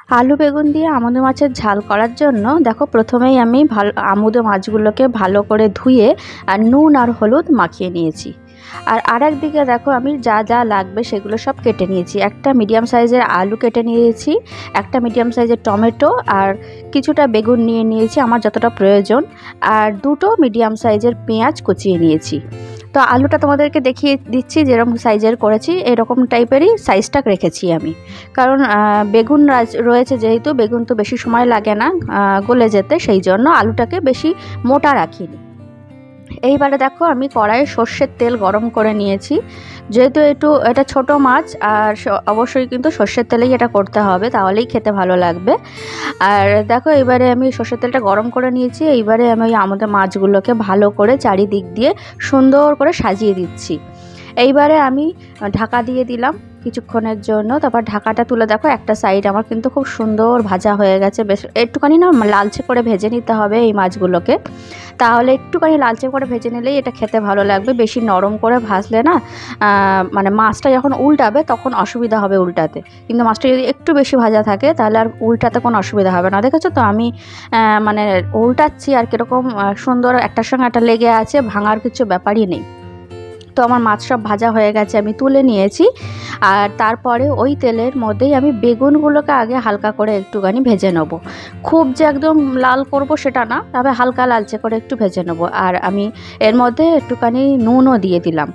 আলু বেগুন দিয়ে আমুদো মাছের ঝাল করার জন্য দেখো প্রথমেই আমি আমুদো মাছগুলোকে ভালো করে ধুয়ে আর নুন আর হলুদ মাখিয়ে নিয়েছি। আর আরেক দিকে দেখো আমি যা যা লাগবে সেগুলো সব কেটে নিয়েছি। একটা মিডিয়াম সাইজের আলু কেটে নিয়েছি, একটা মিডিয়াম সাইজের টমেটো, আর কিছুটা বেগুন নিয়ে নিয়েছি আমার যতটা প্রয়োজন, আর দুটো মিডিয়াম সাইজের পেঁয়াজ কুচিয়ে নিয়েছি। তো আলুটা তোমাদেরকে দেখিয়ে দিচ্ছি যেরকম সাইজের করেছি, এরকম টাইপেরই সাইজটা রেখেছি আমি, কারণ বেগুন রয়েছে যেহেতু, বেগুন তো বেশি সময় লাগে না গলে যেতে, সেই জন্য আলুটাকে বেশি মোটা রাখিনি। এইবারে দেখো আমি কড়াইয়ে সর্ষের তেল গরম করে নিয়েছি, যেহেতু এটা ছোট মাছ, আর অবশ্যই কিন্তু সর্ষের তেলেই এটা করতে হবে, তাহলেই খেতে ভালো লাগবে। আর দেখো এবারে আমি সর্ষের তেলটা গরম করে নিয়েছি। এইবারে আমি আমাদের মাছগুলোকে ভালো করে চারিদিক দিয়ে সুন্দর করে সাজিয়ে দিচ্ছি। এইবারে আমি ঢাকা দিয়ে দিলাম কিছুক্ষণের জন্য। তারপর ঢাকাটা তুলে দেখো একটা সাইড আমার কিন্তু খুব সুন্দর ভাজা হয়ে গেছে। বেশ একটুখানি না লালচে করে ভেজে নিতে হবে এই মাছগুলোকে, তাহলে একটুখানি লালচে করে ভেজে নিলেই এটা খেতে ভালো লাগবে। বেশি নরম করে ভাজলে না মানে মাছটা যখন উল্টাবে তখন অসুবিধা হবে উল্টাতে, কিন্তু মাছটা যদি একটু বেশি ভাজা থাকে তাহলে আর উল্টাতে কোনো অসুবিধা হবে না। দেখেছো তো আমি মানে উল্টাচ্ছি আর কীরকম সুন্দর একটার সঙ্গে একটা লেগে আছে, ভাঙার কিছু ব্যাপারই নেই। তো আমার মাছ সব ভাজা হয়ে গেছে, আমি তুলে নিয়েছি। আর তারপরে ওই তেলের মধ্যেই আমি বেগুনগুলোকে আগে হালকা করে একটুখানি ভেজে নেব। খুব যে একদম লাল করব সেটা না, তবে হালকা লালচে করে একটু ভেজে নেব। আর আমি এর মধ্যে একটুখানি নুনও দিয়ে দিলাম,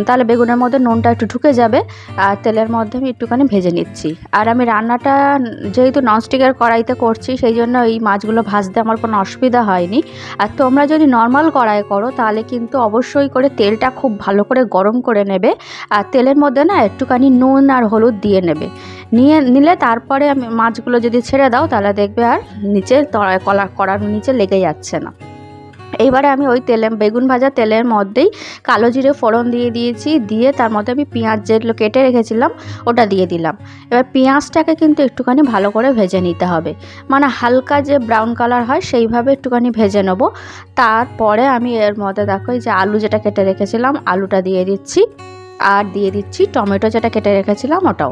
তাহলে বেগুনের মধ্যে নুনটা একটু ঢুকে যাবে। আর তেলের মধ্যে আমি একটুখানি ভেজে নিচ্ছি। আর আমি রান্নাটা যেহেতু ননস্টিকের কড়াইতে করছি, সেই জন্য এই মাছগুলো ভাজতে আমার কোনো অসুবিধা হয়নি। আর তোমরা যদি নর্মাল কড়াই করো তাহলে কিন্তু অবশ্যই করে তেলটা খুব ভালো করে গরম করে নেবে, আর তেলের মধ্যে না একটুখানি নুন আর হলুদ দিয়ে নিলে তারপরে আমি মাছগুলো যদি ছেড়ে দাও তাহলে দেখবে আর নিচে কড়ার নিচে লেগে যাচ্ছে না। এইবারে আমি ওই বেগুন ভাজা তেলের মধ্যেই কালো জিরে ফোড়ন দিয়ে দিয়েছি, দিয়ে তার মধ্যে আমি পেঁয়াজ যেগুলো কেটে রেখেছিলাম ওটা দিয়ে দিলাম। এবার পেঁয়াজটাকে কিন্তু একটুখানি ভালো করে ভেজে নিতে হবে, মানে হালকা যে ব্রাউন কালার হয় সেইভাবে একটুখানি ভেজে নেবো। তারপরে আমি এর মধ্যে দেখো এই যে আলু যেটা কেটে রেখেছিলাম আলুটা দিয়ে দিচ্ছি, আর দিয়ে দিচ্ছি টমেটো যেটা কেটে রেখেছিলাম ওটাও,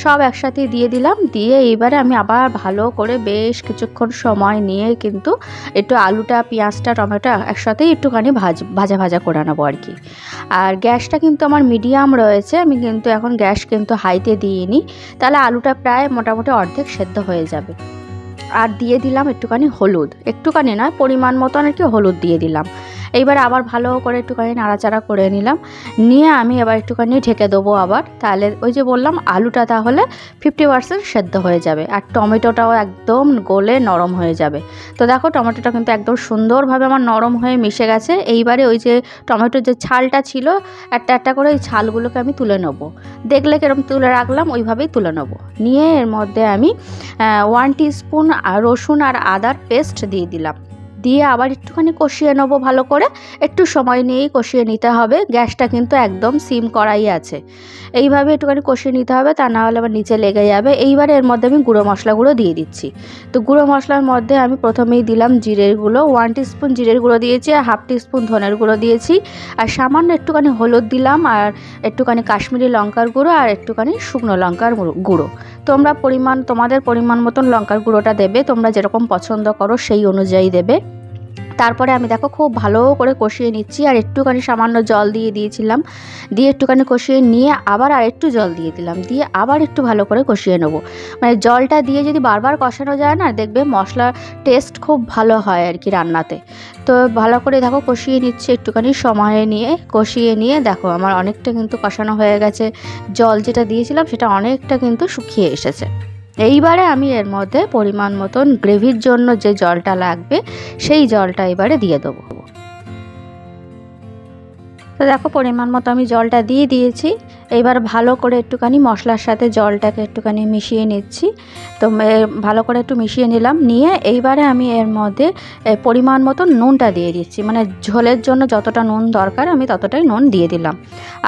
সব একসাথে দিয়ে দিলাম। দিয়ে এইবারে আমি আবার ভালো করে বেশ কিছুক্ষণ সময় নিয়ে কিন্তু একটু আলুটা পেঁয়াজটা টমেটো একসাথেই একটুখানি ভাজা ভাজা করে নেবো আর কি। আর গ্যাসটা কিন্তু আমার মিডিয়াম রয়েছে, আমি কিন্তু এখন গ্যাস কিন্তু হাইতে দিইনি, তাহলে আলুটা প্রায় মোটামুটি অর্ধেক সেদ্ধ হয়ে যাবে। আর দিয়ে দিলাম একটুখানি হলুদ, একটুখানি না পরিমাণ মতন আর কি হলুদ দিয়ে দিলাম। এইবার আবার ভালো করে একটুখানি নাড়াচাড়া করে নিলাম, নিয়ে আমি এবার একটুখানি ঢেকে দেবো আবার, তাহলে ওই যে বললাম আলুটা তাহলে 50% সেদ্ধ হয়ে যাবে, আর টমেটোটাও একদম গলে নরম হয়ে যাবে। তো দেখো টমেটোটা কিন্তু একদম সুন্দরভাবে আমার নরম হয়ে মিশে গেছে। এইবারে ওই যে টমেটোর যে ছালটা ছিল একটা একটা করে ওই ছালগুলোকে আমি তুলে নেবো, দেখলে কিরকম তুলে রাখলাম ওইভাবেই তুলে নেবো। নিয়ে এর মধ্যে আমি 1 টিস্পুন রসুন আর আদার পেস্ট দিয়ে দিলাম, দিয়ে আবার একটুখানি কষিয়ে নেবো ভালো করে। একটু সময় নিয়েই কষিয়ে নিতে হবে, গ্যাসটা কিন্তু একদম সিম করাই আছে। এইভাবে একটুখানি কষিয়ে নিতে হবে, তা না হলে আবার নিচে লেগে যাবে। এইবারে এর মধ্যে আমি গুঁড়ো মশলাগুলো দিয়ে দিচ্ছি। তো গুঁড়ো মশলার মধ্যে আমি প্রথমেই দিলাম জিরের গুঁড়ো, 1 টিস্পুন জিরের গুঁড়ো দিয়েছি, আর 1/2 টিস্পুন ধনের গুঁড়ো দিয়েছি, আর সামান্য একটুখানি হলুদ দিলাম, আর একটুখানি কাশ্মীরি লঙ্কার গুঁড়ো, আর একটুখানি শুকনো লঙ্কার গুঁড়ো। তোমরা তোমাদের পরিমাণ মতন লঙ্কার গুঁড়োটা দেবে, তোমরা যেরকম পছন্দ করো সেই অনুযায়ী দেবে। তারপরে আমি দেখো খুব ভালো করে কষিয়ে নিচ্ছি, আর একটুখানি সামান্য জল দিয়ে দিয়েছিলাম, দিয়ে একটুখানি কষিয়ে নিয়ে আবার আর একটু জল দিয়ে দিলাম, দিয়ে আবার একটু ভালো করে কষিয়ে নেবো। মানে জলটা দিয়ে যদি বারবার কষানো যায় না, দেখবে মশলার টেস্ট খুব ভালো হয় আর কি রান্নাতে। তো ভালো করে দেখো কষিয়ে নিচ্ছি, একটুখানি সময় নিয়ে কষিয়ে নিয়ে দেখো আমার অনেকটা কিন্তু কষানো হয়ে গেছে, জল যেটা দিয়েছিলাম সেটা অনেকটা কিন্তু শুকিয়ে এসেছে। এইবারে আমি এর মধ্যে পরিমাণ মতন গ্রেভির জন্য যে জলটা লাগবে সেই জলটা এবারে দিয়ে দেবো। তো দেখো পরিমাণ মতো আমি জলটা দিয়ে দিয়েছি। এবার ভালো করে একটুখানি মশলার সাথে জলটাকে একটুখানি মিশিয়ে নিচ্ছি। তো ভালো করে একটু মিশিয়ে নিলাম, নিয়ে এইবারে আমি এর মধ্যে পরিমাণ মতো নুনটা দিয়ে দিচ্ছি, মানে ঝোলের জন্য যতটা নুন দরকার আমি ততটাই নুন দিয়ে দিলাম।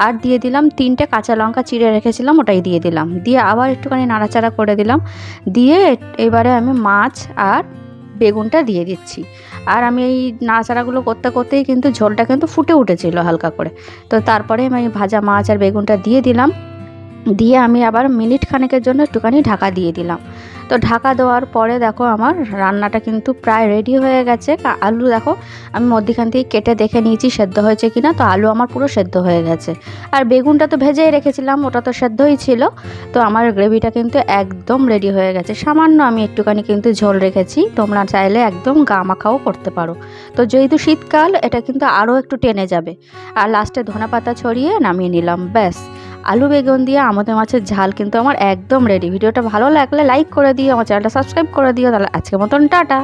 আর দিয়ে দিলাম 3টে কাঁচা লঙ্কা চিড়ে রেখেছিলাম, ওটাই দিয়ে দিলাম, দিয়ে আবার একটুখানি নাড়াচাড়া করে দিলাম। দিয়ে এবারে আমি মাছ আর বেগুনটা দিয়ে দিচ্ছি। আর আমি এই নাড়াচাড়াগুলো করতে করতেই কিন্তু ঝোলটা কিন্তু ফুটে উঠেছিল হালকা করে। তো তারপরে আমি ভাজা মাছ আর বেগুনটা দিয়ে দিলাম, দিয়ে আমি আবার মিনিট খানেকের জন্য একটুখানি ঢাকা দিয়ে দিলাম। তো ঢাকা দেওয়ার পরে দেখো আমার রান্নাটা কিন্তু প্রায় রেডি হয়ে গেছে। আলু দেখো আমি মধ্যখান থেকে কেটে দেখে নিয়েছি সেদ্ধ হয়েছে কিনা। তো আলু আমার পুরো সেদ্ধ হয়ে গেছে। আর বেগুনটা তো ভেজেই রেখেছিলাম, ওটা তো সেদ্ধই ছিল। তো আমার গ্রেভিটা কিন্তু একদম রেডি হয়ে গেছে। সামান্য আমি একটুখানি কিন্তু ঝোল রেখেছি, তোমরা চাইলে একদম গা মাখাও করতে পারো। তো যেহেতু শীতকাল, এটা কিন্তু আরও একটু টেনে যাবে। আর লাস্টে ধনেপাতা ছড়িয়ে নামিয়ে নিলাম, ব্যাস। আলু বেগুন দিয়ে আমাদের মাছের ঝাল কিন্তু আমার একদম রেডি। ভিডিওটা ভালো লাগলে লাইক করে দিও, আমার চ্যানেলটা সাবস্ক্রাইব করে দিও। তাহলে আজকের মতন টাটা।